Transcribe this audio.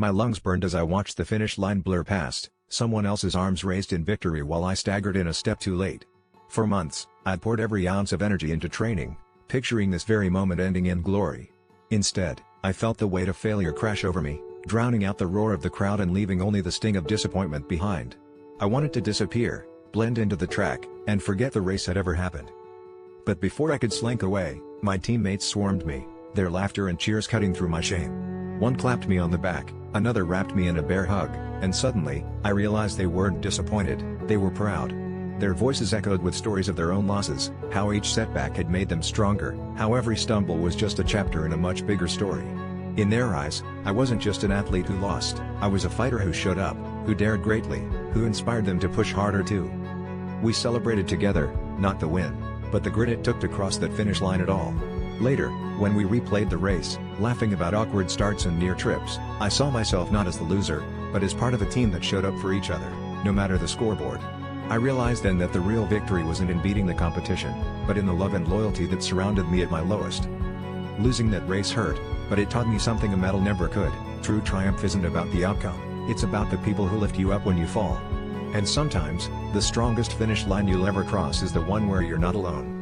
My lungs burned as I watched the finish line blur past, someone else's arms raised in victory while I staggered in a step too late. For months, I'd poured every ounce of energy into training, picturing this very moment ending in glory. Instead, I felt the weight of failure crash over me, drowning out the roar of the crowd and leaving only the sting of disappointment behind. I wanted to disappear, blend into the track, and forget the race had ever happened. But before I could slink away, my teammates swarmed me, their laughter and cheers cutting through my shame. One clapped me on the back, another wrapped me in a bear hug, and suddenly, I realized they weren't disappointed, they were proud. Their voices echoed with stories of their own losses, how each setback had made them stronger, how every stumble was just a chapter in a much bigger story. In their eyes, I wasn't just an athlete who lost, I was a fighter who showed up, who dared greatly, who inspired them to push harder too. We celebrated together, not the win, but the grit it took to cross that finish line at all. Later, when we replayed the race, laughing about awkward starts and near trips, I saw myself not as the loser, but as part of a team that showed up for each other, no matter the scoreboard. I realized then that the real victory wasn't in beating the competition, but in the love and loyalty that surrounded me at my lowest. Losing that race hurt, but it taught me something a medal never could. True triumph isn't about the outcome, it's about the people who lift you up when you fall. And sometimes, the strongest finish line you'll ever cross is the one where you're not alone.